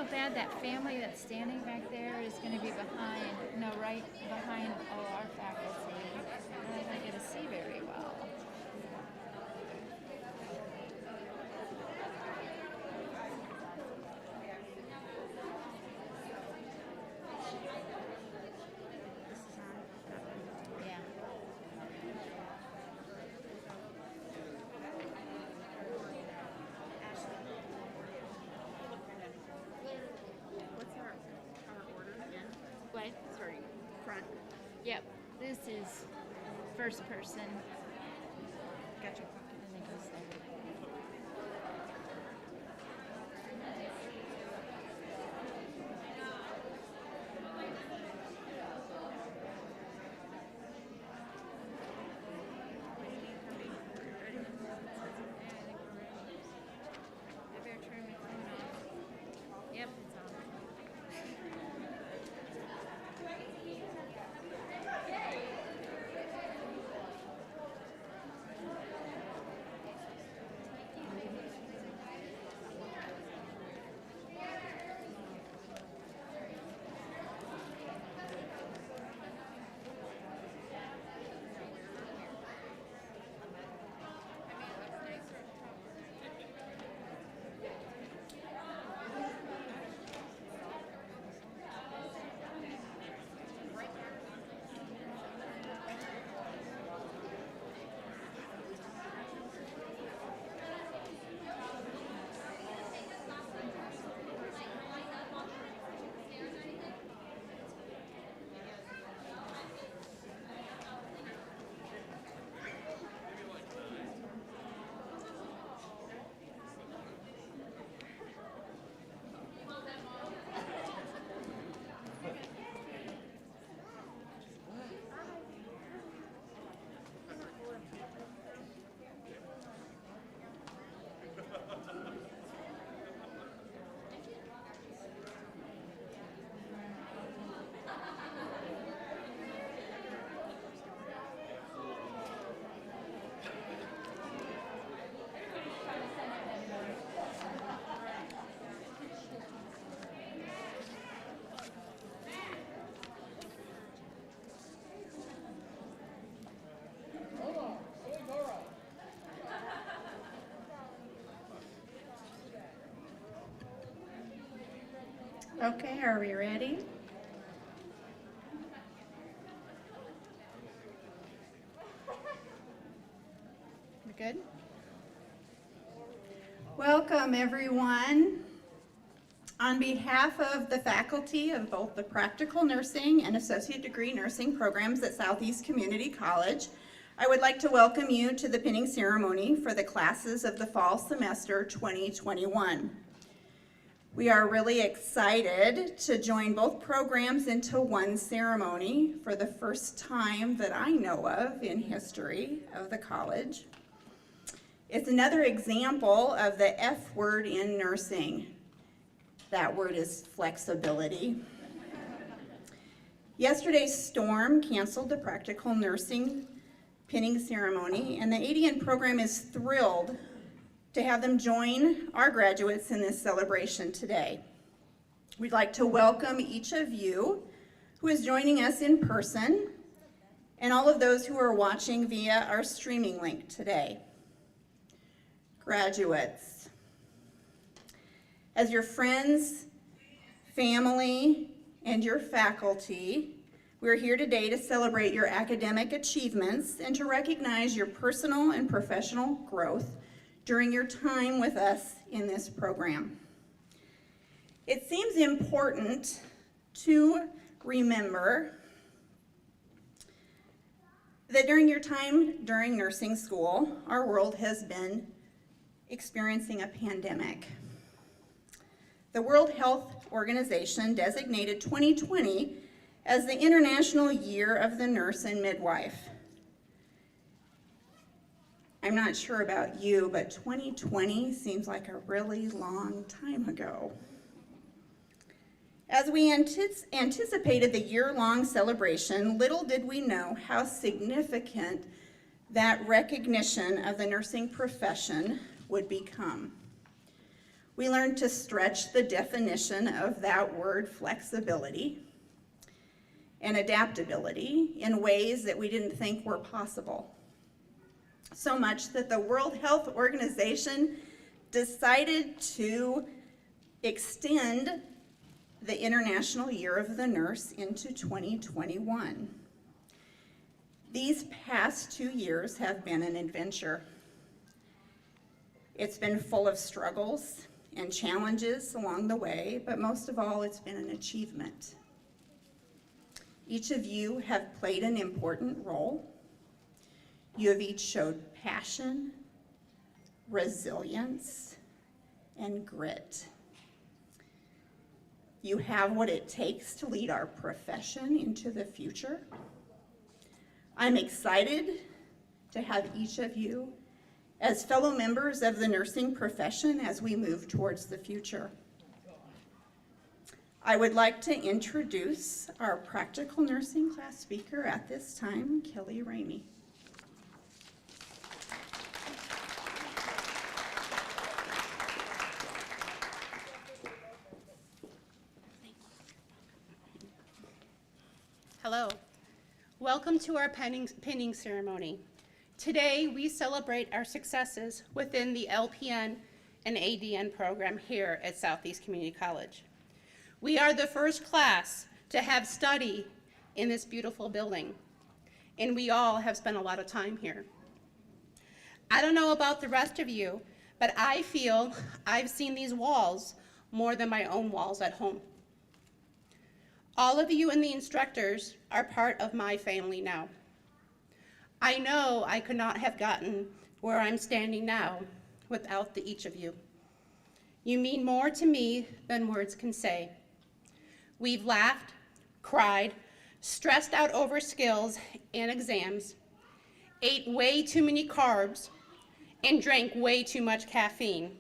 bad that family that's standing back there is going to be right behind all our faculty. They're not going to get to see very well. Yeah. What's our order again? What? Sorry, front. Yep. This is first person. Gotcha. And then goes there. I better turn my phone off. Yep, it's on. Okay, are we ready? We good? Welcome, everyone. On behalf of the faculty of both the Practical Nursing and Associate Degree Nursing programs at Southeast Community College, I would like to welcome you to the pinning ceremony for the classes of the fall semester 2021. We are really excited to join both programs into one ceremony for the first time that I know of in history of the college. It's another example of the F word in nursing. That word is flexibility. Yesterday's storm canceled the practical nursing pinning ceremony, and the ADN program is thrilled to have them join our graduates in this celebration today. We'd like to welcome each of you who is joining us in person and all of those who are watching via our streaming link today. Graduates, as your friends, family, and your faculty, we're here today to celebrate your academic achievements and to recognize your personal and professional growth during your time with us in this program. It seems important to remember that during your time during nursing school, our world has been experiencing a pandemic. The World Health Organization designated 2020 as the International Year of the Nurse and Midwife. I'm not sure about you, but 2020 seems like a really long time ago. As we anticipated the year-long celebration, little did we know how significant that recognition of the nursing profession would become. We learned to stretch the definition of that word flexibility and adaptability in ways that we didn't think were possible. So much that the World Health Organization decided to extend the International Year of the Nurse into 2021. These past 2 years have been an adventure. It's been full of struggles and challenges along the way, but most of all, it's been an achievement. Each of you have played an important role. You have each showed passion, resilience, and grit. You have what it takes to lead our profession into the future. I'm excited to have each of you as fellow members of the nursing profession as we move towards the future. I would like to introduce our practical nursing class speaker at this time, Kelly Ramey. Hello. Welcome to our pinning ceremony. Today, we celebrate our successes within the LPN and ADN program here at Southeast Community College. We are the first class to have study in this beautiful building, and we all have spent a lot of time here. I don't know about the rest of you, but I feel I've seen these walls more than my own walls at home. All of you and the instructors are part of my family now. I know I could not have gotten where I'm standing now without each of you. You mean more to me than words can say. We've laughed, cried, stressed out over skills and exams, ate way too many carbs, and drank way too much caffeine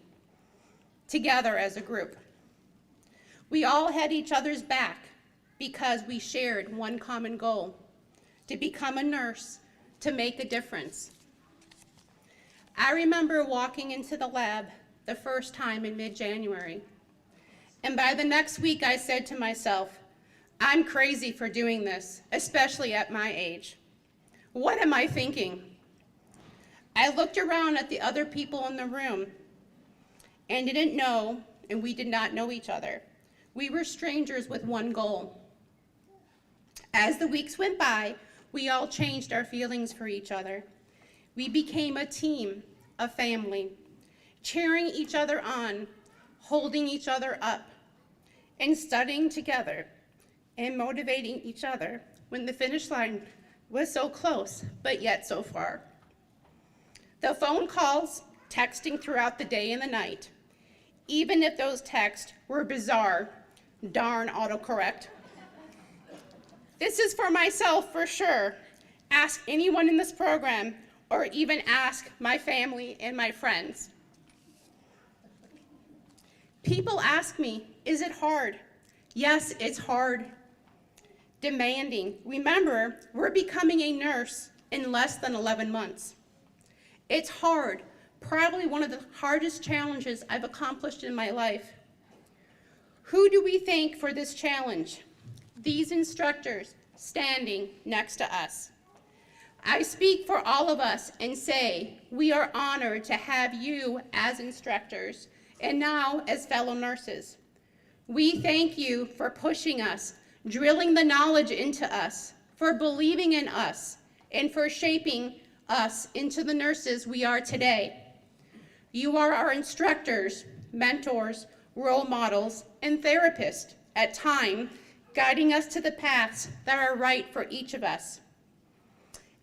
together as a group. We all had each other's back because we shared one common goal: to become a nurse, to make a difference. I remember walking into the lab the first time in mid-January, and by the next week I said to myself, I'm crazy for doing this, especially at my age. What am I thinking? I looked around at the other people in the room and didn't know, and we did not know each other. We were strangers with one goal. As the weeks went by, we all changed our feelings for each other. We became a team, a family, cheering each other on, holding each other up, and studying together and motivating each other when the finish line was so close, but yet so far. The phone calls, texting throughout the day and the night, even if those texts were bizarre, darn autocorrect. This is for myself for sure. Ask anyone in this program, or even ask my family and my friends. People ask me, is it hard? Yes, it's hard. Demanding. Remember, we're becoming a nurse in less than 11 months. It's hard, probably one of the hardest challenges I've accomplished in my life. Who do we thank for this challenge? These instructors standing next to us. I speak for all of us and say we are honored to have you as instructors and now as fellow nurses. We thank you for pushing us, drilling the knowledge into us, for believing in us, and for shaping us into the nurses we are today. You are our instructors, mentors, role models, and therapists at times, guiding us to the paths that are right for each of us.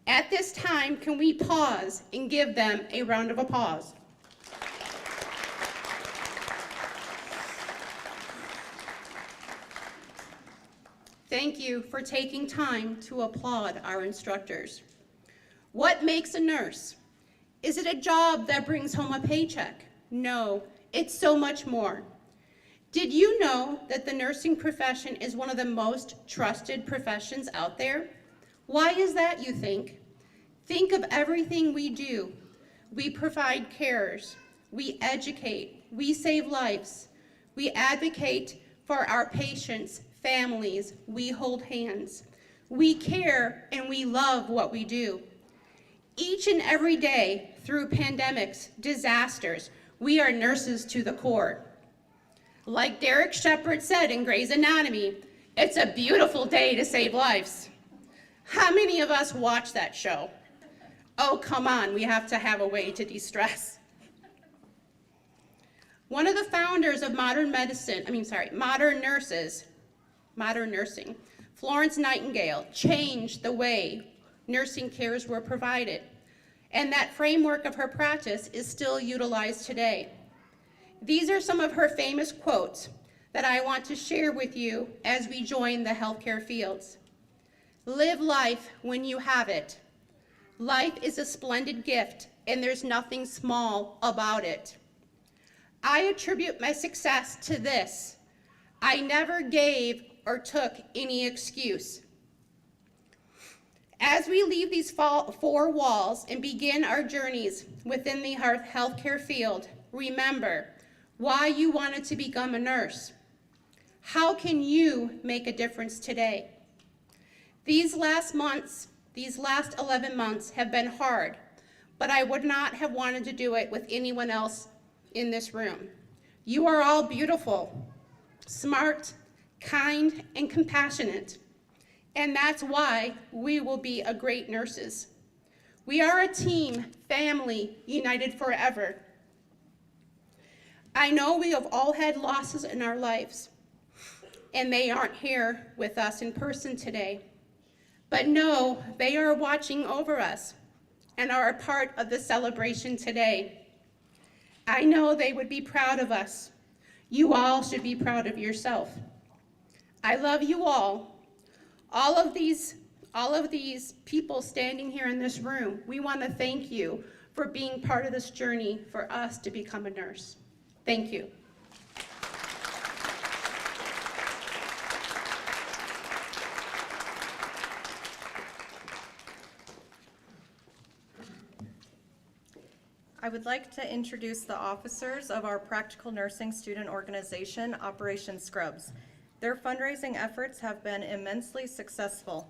At this time, can we pause and give them a round of applause? Thank you for taking time to applaud our instructors. What makes a nurse? Is it a job that brings home a paycheck? No, it's so much more. Did you know that the nursing profession is one of the most trusted professions out there? Why is that, you think? Think of everything we do. We provide cares. we educate, we save lives, we advocate for our patients, families, we hold hands, we care, and we love what we do. Each and every day, through pandemics, disasters, we are nurses to the core. Like Derek Shepherd said in Grey's Anatomy, it's a beautiful day to save lives. How many of us watch that show? Oh, come on, we have to have a way to de-stress. One of the founders of modern nursing, Florence Nightingale, changed the way nursing cares were provided. And that framework of her practice is still utilized today. These are some of her famous quotes that I want to share with you as we join the healthcare fields. Live life when you have it. Life is a splendid gift, and there's nothing small about it. I attribute my success to this. I never gave or took any excuse. As we leave these four walls and begin our journeys within the healthcare field, remember why you wanted to become a nurse. How can you make a difference today? These last 11 months have been hard, but I would not have wanted to do it with anyone else in this room. You are all beautiful, smart, kind, and compassionate. And that's why we will be a great nurses. We are a team, family, united forever. I know we have all had losses in our lives, and they aren't here with us in person today. But know they are watching over us and are a part of the celebration today. I know they would be proud of us. You all should be proud of yourself. I love you all. All of these people standing here in this room, we want to thank you for being part of this journey for us to become a nurse. Thank you. I would like to introduce the officers of our practical nursing student organization, Operation Scrubs. Their fundraising efforts have been immensely successful.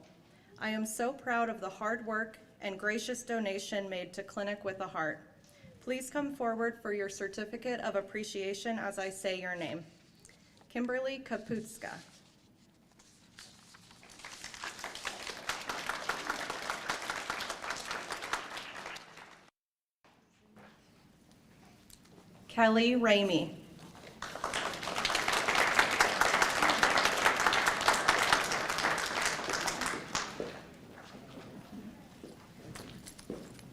I am so proud of the hard work and gracious donation made to Clinic with a Heart. Please come forward for your certificate of appreciation as I say your name. Kimberly Kaputska. Kelly Ramey.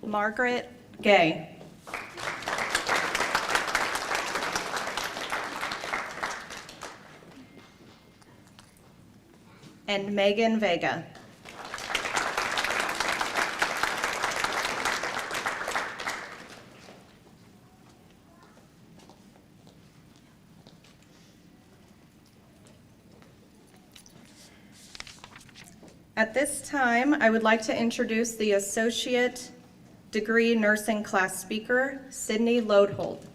Margaret Gay. And Megan Vega. At this time, I would like to introduce the Associate Degree Nursing class speaker, Sydney Lodeholt.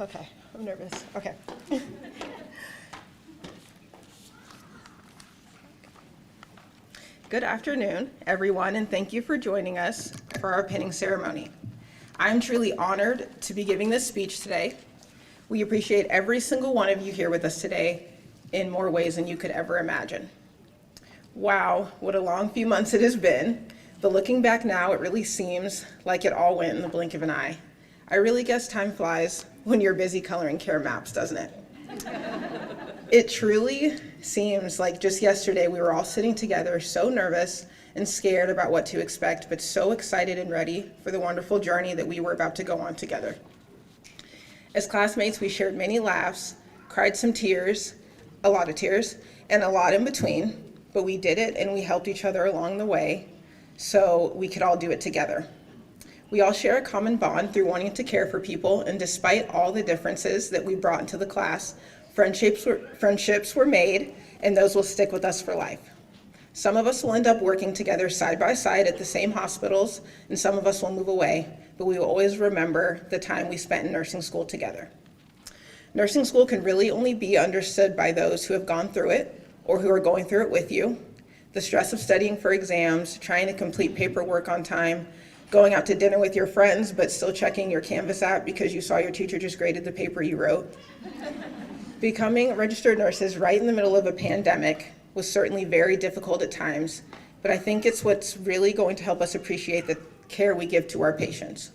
Okay, I'm nervous. Okay. Good afternoon, everyone, and thank you for joining us for our pinning ceremony. I'm truly honored to be giving this speech today. We appreciate every single one of you here with us today in more ways than you could ever imagine. Wow, what a long few months it has been, but looking back now, it really seems like it all went in the blink of an eye. I really guess time flies when you're busy coloring care maps, doesn't it? It truly seems like just yesterday we were all sitting together, so nervous and scared about what to expect, but so excited and ready for the wonderful journey that we were about to go on together. As classmates, we shared many laughs, cried some tears, a lot of tears, and a lot in between, but we did it and we helped each other along the way so we could all do it together. We all share a common bond through wanting to care for people, and despite all the differences that we brought into the class, Friendships were made, and those will stick with us for life. Some of us will end up working together side by side at the same hospitals, and some of us will move away, but we will always remember the time we spent in nursing school together. Nursing school can really only be understood by those who have gone through it or who are going through it with you. The stress of studying for exams, trying to complete paperwork on time, going out to dinner with your friends, but still checking your Canvas app because you saw your teacher just graded the paper you wrote. Becoming registered nurses right in the middle of a pandemic was certainly very difficult at times, but I think it's what's really going to help us appreciate the care we give to our patients.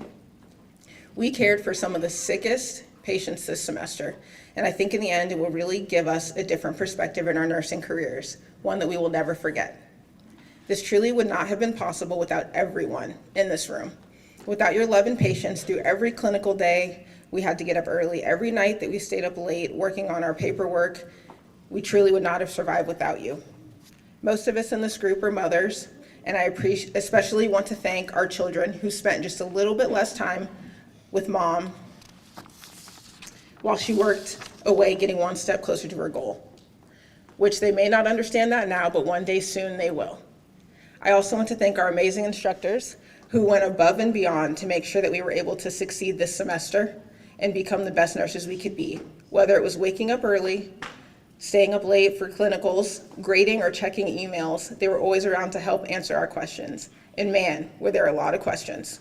We cared for some of the sickest patients this semester, and I think in the end it will really give us a different perspective in our nursing careers, one that we will never forget. This truly would not have been possible without everyone in this room. Without your love and patience through every clinical day, we had to get up early, every night that we stayed up late working on our paperwork, we truly would not have survived without you. Most of us in this group are mothers, and I especially want to thank our children who spent just a little bit less time with mom while she worked away getting one step closer to her goal, which they may not understand that now, but one day soon they will. I also want to thank our amazing instructors who went above and beyond to make sure that we were able to succeed this semester and become the best nurses we could be, whether it was waking up early, staying up late for clinicals, grading, or checking emails. They were always around to help answer our questions. And man, were there a lot of questions.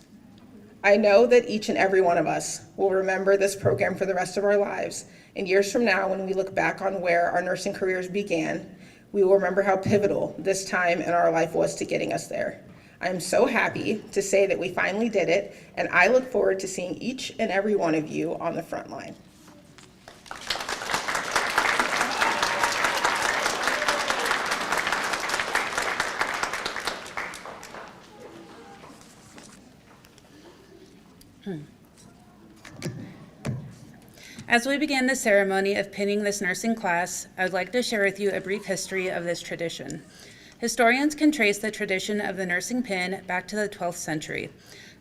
I know that each and every one of us will remember this program for the rest of our lives. And years from now, when we look back on where our nursing careers began, we will remember how pivotal this time in our life was to getting us there. I'm so happy to say that we finally did it, and I look forward to seeing each and every one of you on the front line. As we begin the ceremony of pinning this nursing class, I would like to share with you a brief history of this tradition. Historians can trace the tradition of the nursing pin back to the 12th century.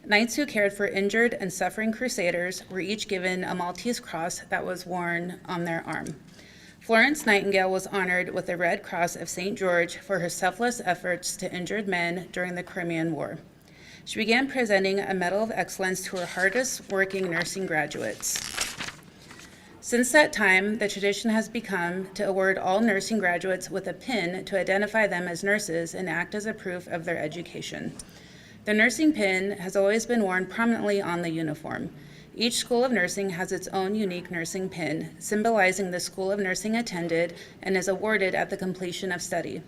Knights who cared for injured and suffering crusaders were each given a Maltese cross that was worn on their arm. Florence Nightingale was honored with the Red Cross of St. George for her selfless efforts to injured men during the Crimean War. She began presenting a Medal of Excellence to her hardest working nursing graduates. Since that time, the tradition has become to award all nursing graduates with a pin to identify them as nurses and act as a proof of their education. The nursing pin has always been worn prominently on the uniform. Each school of nursing has its own unique nursing pin, symbolizing the school of nursing attended and is awarded at the completion of study.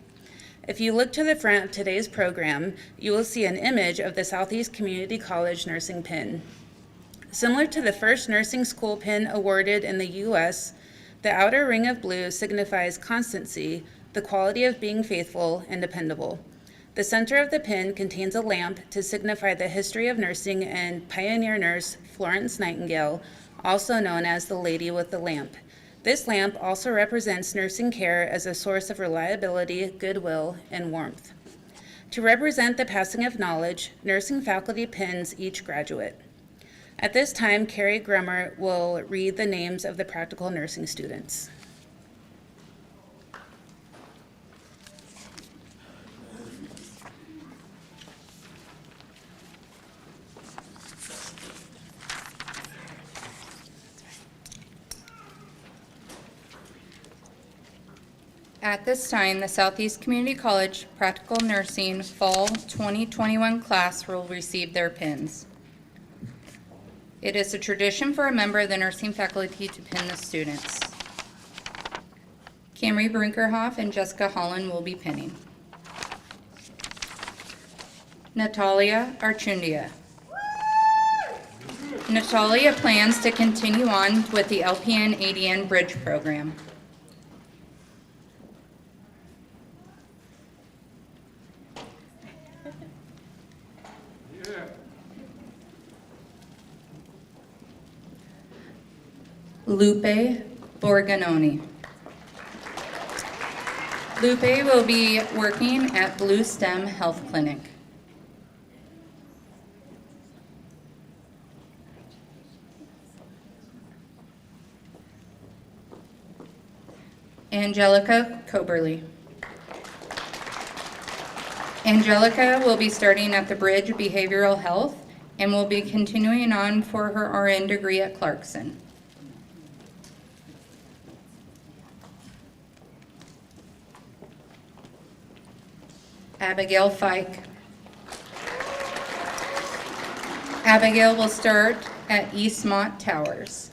If you look to the front of today's program, you will see an image of the Southeast Community College nursing pin. Similar to the first nursing school pin awarded in the U.S., the outer ring of blue signifies constancy, the quality of being faithful and dependable. The center of the pin contains a lamp to signify the history of nursing and pioneer nurse Florence Nightingale, also known as the Lady with the Lamp. This lamp also represents nursing care as a source of reliability, goodwill, and warmth. To represent the passing of knowledge, nursing faculty pins each graduate. At this time, Carrie Grummer will read the names of the practical nursing students. At this time, the Southeast Community College Practical Nursing Fall 2021 class will receive their pins. It is a tradition for a member of the nursing faculty to pin the students. Camry Brinkerhoff and Jessica Holland will be pinning. Natalia Archundia. Natalia plans to continue on with the LPN-ADN Bridge program. Lupe Borganoni. Lupe will be working at Blue Stem Health Clinic. Angelica Coberly. Angelica will be starting at the Bridge Behavioral Health and will be continuing on for her RN degree at Clarkson. Abigail Fike. Abigail will start at Eastmont Towers.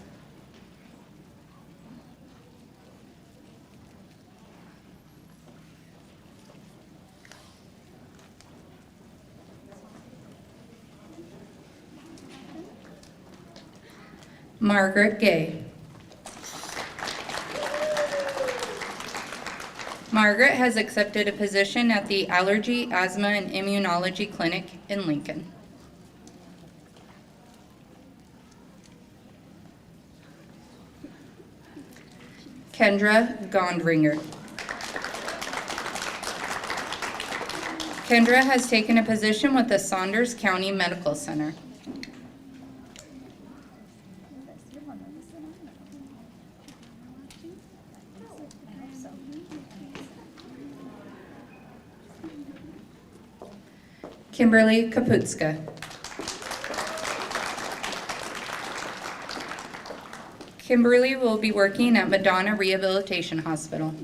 Margaret Gay. Margaret has accepted a position at the Allergy, Asthma, and Immunology Clinic in Lincoln. Kendra Gondringer. Kendra has taken a position with the Saunders County Medical Center. Kimberly Kaputska. Kimberly will be working at Madonna Rehabilitation Hospital.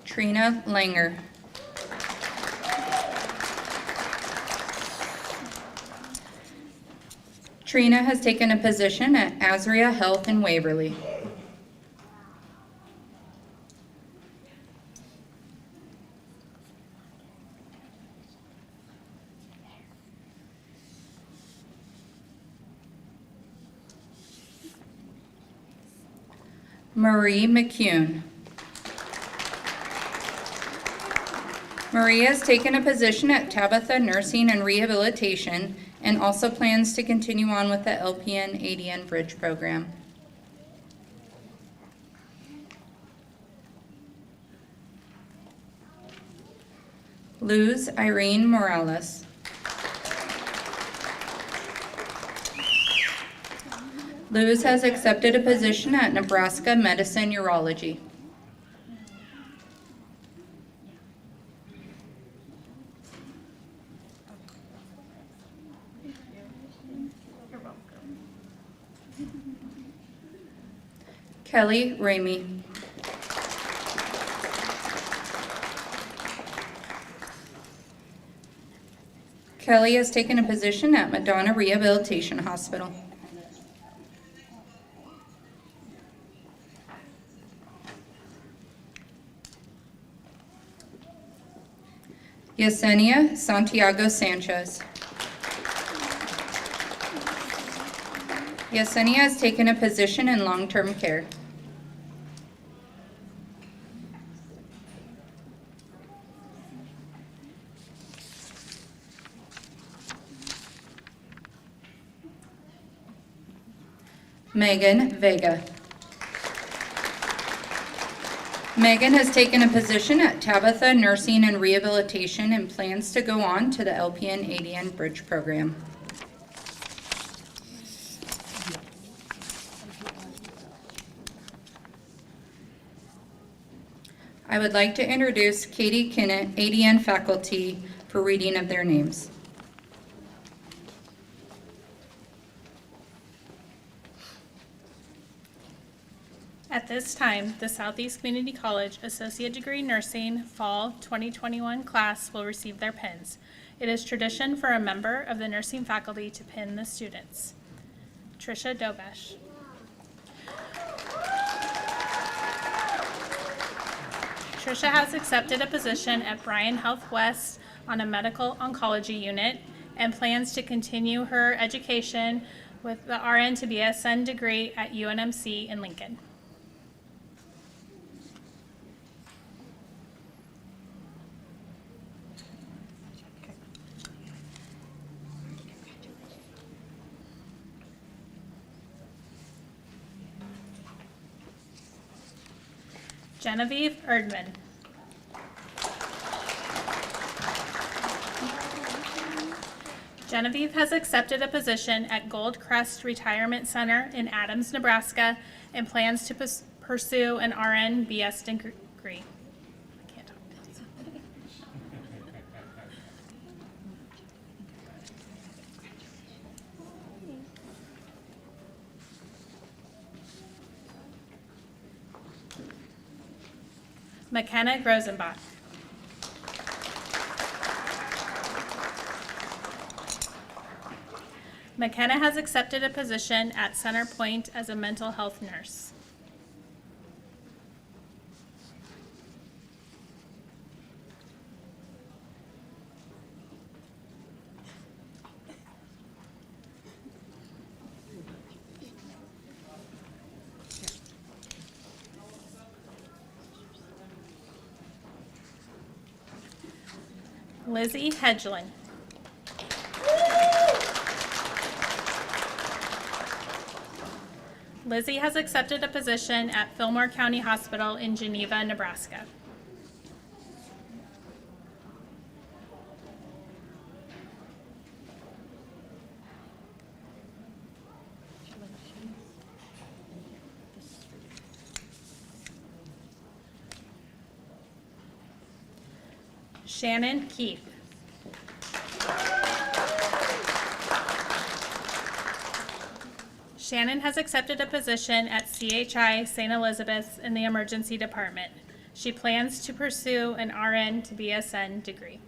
Trina Langer. Trina has taken a position at Azria Health in Waverly. Marie McCune. Marie has taken a position at Tabitha Nursing and Rehabilitation and also plans to continue on with the LPN ADN Bridge program. Luz Irene Morales. Luz has accepted a position at Nebraska Medicine Urology. Kelly Ramey. Kelly has taken a position at Madonna Rehabilitation Hospital. Yesenia Santiago Sanchez. Yesenia has taken a position in long-term care. Megan Vega. Megan has taken a position at Tabitha Nursing and Rehabilitation and plans to go on to the LPN ADN Bridge program. I would like to introduce Katie Kinnett, ADN faculty, for reading of their names. At this time, the Southeast Community College Associate Degree Nursing Fall 2021 class will receive their pins. It is tradition for a member of the nursing faculty to pin the students. Trisha Dobash. Trisha has accepted a position at Bryan Health West on a medical oncology unit and plans to continue her education with the RN to BSN degree at UNMC in Lincoln. Genevieve Erdman. Genevieve has accepted a position at Gold Crest Retirement Center in Adams, Nebraska, and plans to pursue an RN BS degree. I can't talk. McKenna Grosenbach. McKenna has accepted a position at Center Point as a mental health nurse. Lizzie Hedgelin. Lizzie has accepted a position at Fillmore County Hospital in Geneva, Nebraska. Shannon Keith. Shannon has accepted a position at CHI St. Elizabeth's in the emergency department. She plans to pursue an RN to BSN degree.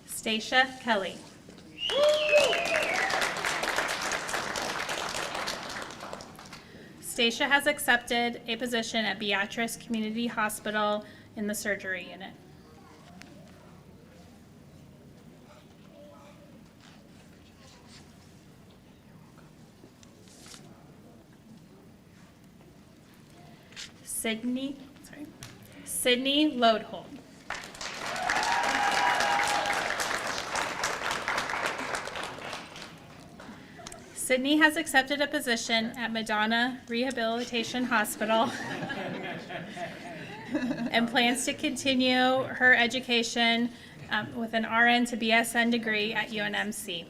Stacia Kelly. Stacia has accepted a position at Beatrice Community Hospital in the surgery unit. Sydney Lodholm. Sydney has accepted a position at Madonna Rehabilitation Hospital and plans to continue her education with an RN to BSN degree at UNMC.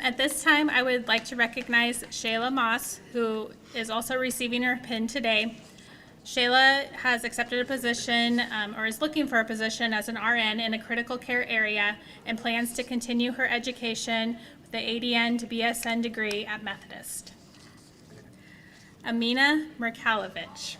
At this time, I would like to recognize Shayla Moss, who is also receiving her pin today. Shayla has accepted a position or is looking for a position as an RN in a critical care area and plans to continue her education with the ADN to BSN degree at Methodist. Amina Merkalovich.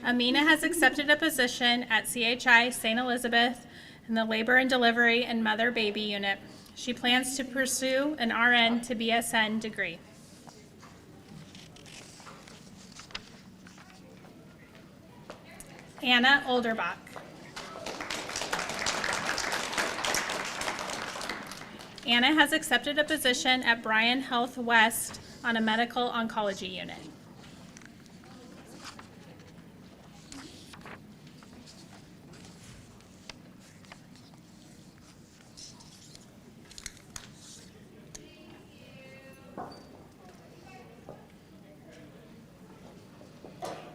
Amina has accepted a position at CHI St. Elizabeth in the labor and delivery and mother-baby unit. She plans to pursue an RN to BSN degree. Anna Olderbach. Anna has accepted a position at Bryan Health West on a medical oncology unit.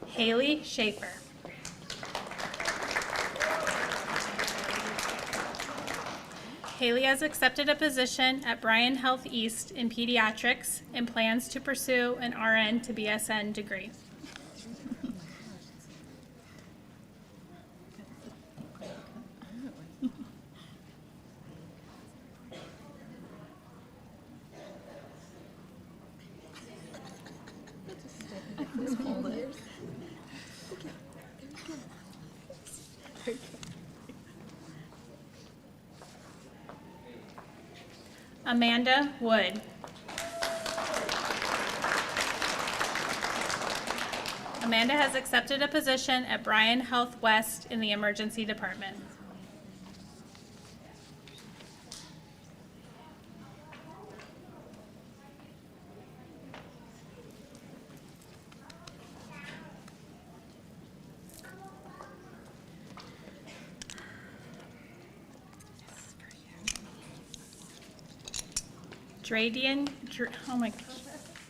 Haley Schaefer. Haley has accepted a position at Bryan Health East in pediatrics and plans to pursue an RN to BSN degree. Amanda Wood. Amanda has accepted a position at Bryan Health West in the emergency department.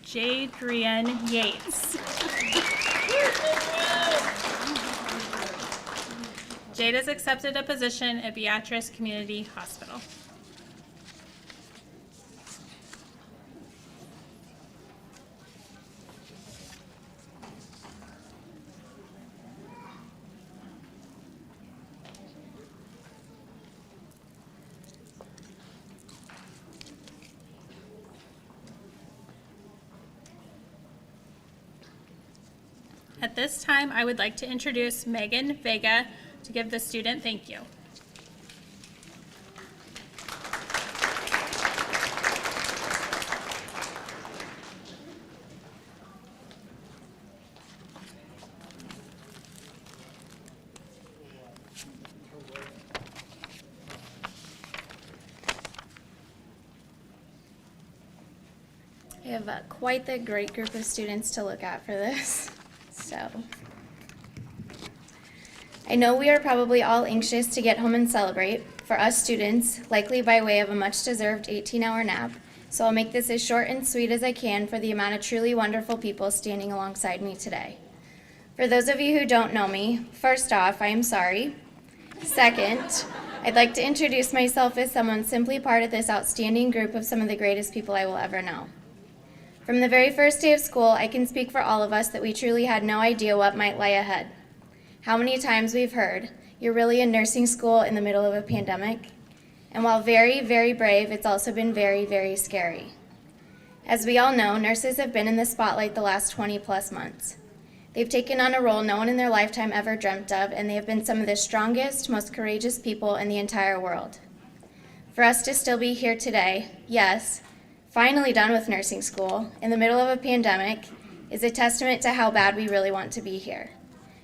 Jadrian Yates. Jade has accepted a position at Beatrice Community Hospital. At this time, I would like to introduce Megan Vega to give the student thank you. I have quite the great group of students to look at for this. So, I know we are probably all anxious to get home and celebrate. For us students, likely by way of a much-deserved 18-hour nap. So I'll make this as short and sweet as I can for the amount of truly wonderful people standing alongside me today. For those of you who don't know me, first off, I am sorry. Second, I'd like to introduce myself as someone simply part of this outstanding group of some of the greatest people I will ever know. From the very first day of school, I can speak for all of us that we truly had no idea what might lie ahead. How many times we've heard, "You're really in nursing school in the middle of a pandemic?" And while very, very brave, it's also been very, very scary. As we all know, nurses have been in the spotlight the last 20+ months. They've taken on a role no one in their lifetime ever dreamt of, and they have been some of the strongest, most courageous people in the entire world. For us to still be here today, yes, finally done with nursing school, in the middle of a pandemic, is a testament to how bad we really want to be here.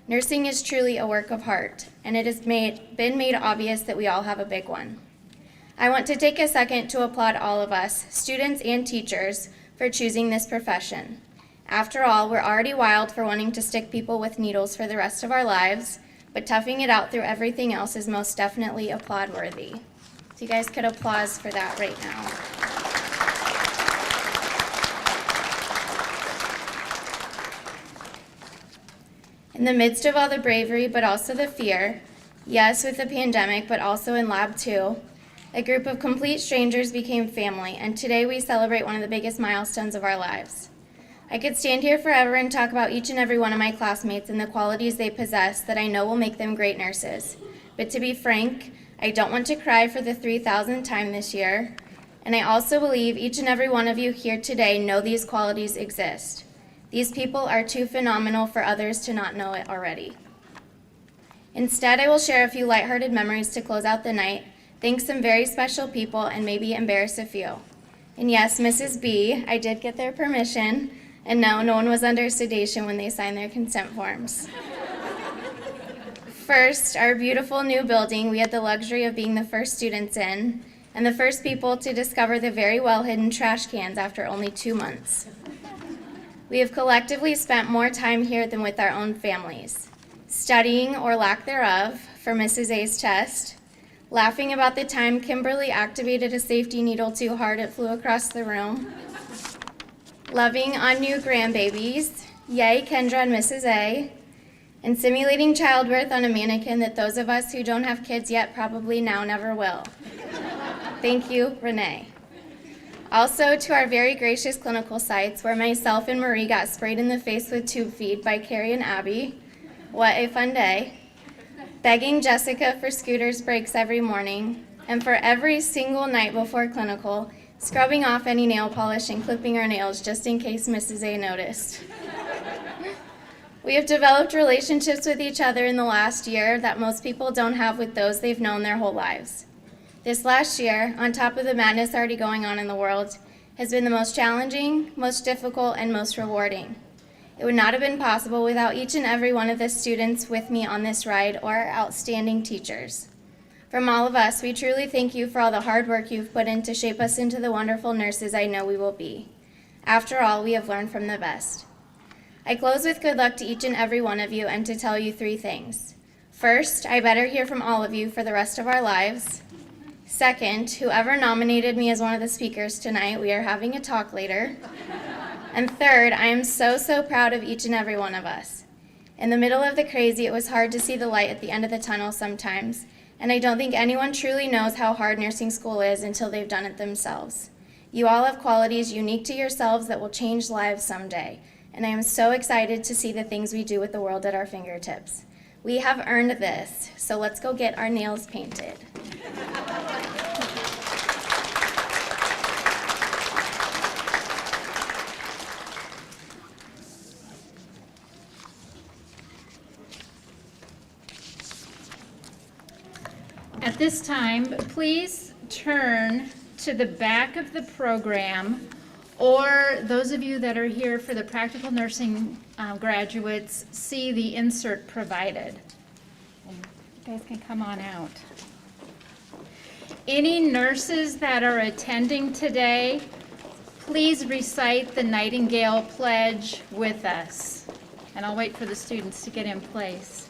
Nursing is truly a work of heart, and it has been made obvious that we all have a big one. I want to take a second to applaud all of us, students and teachers, for choosing this profession. After all, we're already wild for wanting to stick people with needles for the rest of our lives, but toughing it out through everything else is most definitely applaud-worthy. So you guys could applause for that right now. In the midst of all the bravery, but also the fear, yes, with the pandemic, but also in Lab 2, a group of complete strangers became family, and today we celebrate one of the biggest milestones of our lives. I could stand here forever and talk about each and every one of my classmates and the qualities they possess that I know will make them great nurses. But to be frank, I don't want to cry for the 3,000th time this year, and I also believe each and every one of you here today know these qualities exist. These people are too phenomenal for others to not know it already. Instead, I will share a few lighthearted memories to close out the night, thank some very special people, and maybe embarrass a few. And yes, Mrs. B, I did get their permission, and no one was under sedation when they signed their consent forms. First, our beautiful new building we had the luxury of being the first students in, and the first people to discover the very well-hidden trash cans after only 2 months. We have collectively spent more time here than with our own families, studying or lack thereof for Mrs. A's test, laughing about the time Kimberly activated a safety needle too hard it flew across the room, loving on new grandbabies, yay Kendra and Mrs. A, and simulating childbirth on a mannequin that those of us who don't have kids yet probably now never will. Thank you, Renee. Also, to our very gracious clinical sites where myself and Marie got sprayed in the face with tube feed by Carrie and Abby. What a fun day. Begging Jessica for Scooter's breaks every morning, and for every single night before clinical, scrubbing off any nail polish and clipping our nails just in case Mrs. A noticed. We have developed relationships with each other in the last year that most people don't have with those they've known their whole lives. This last year, on top of the madness already going on in the world, has been the most challenging, most difficult, and most rewarding. It would not have been possible without each and every one of the students with me on this ride or our outstanding teachers. From all of us, we truly thank you for all the hard work you've put in to shape us into the wonderful nurses I know we will be. After all, we have learned from the best. I close with good luck to each and every one of you and to tell you 3 things. First, I better hear from all of you for the rest of our lives. Second, whoever nominated me as one of the speakers tonight, we are having a talk later. And third, I am so proud of each and every one of us. In the middle of the crazy, it was hard to see the light at the end of the tunnel sometimes, and I don't think anyone truly knows how hard nursing school is until they've done it themselves. You all have qualities unique to yourselves that will change lives someday, and I am so excited to see the things we do with the world at our fingertips. We have earned this, so let's go get our nails painted. At this time, please turn to the back of the program, or those of you that are here for the practical nursing graduates, see the insert provided. You guys can come on out. Any nurses that are attending today, please recite the Nightingale Pledge with us. And I'll wait for the students to get in place.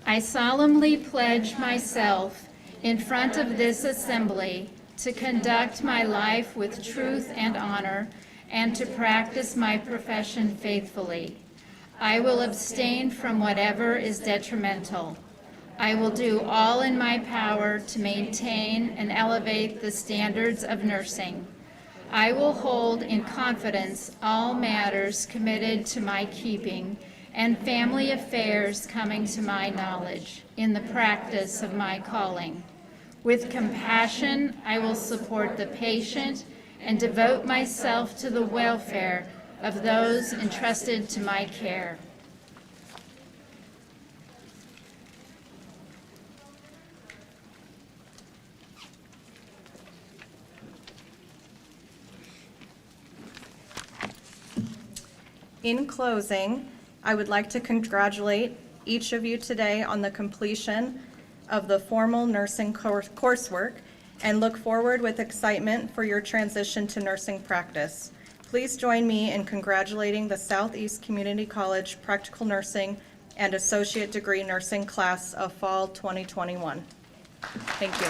I solemnly pledge myself in front of this assembly to conduct my life with truth and honor and to practice my profession faithfully. I will abstain from whatever is detrimental. I will do all in my power to maintain and elevate the standards of nursing. I will hold in confidence all matters committed to my keeping and family affairs coming to my knowledge in the practice of my calling. With compassion, I will support the patient and devote myself to the welfare of those entrusted to my care. In closing, I would like to congratulate each of you today on the completion of the formal nursing coursework and look forward with excitement for your transition to nursing practice. Please join me in congratulating the Southeast Community College Practical Nursing and Associate Degree Nursing class of Fall 2021. Thank you.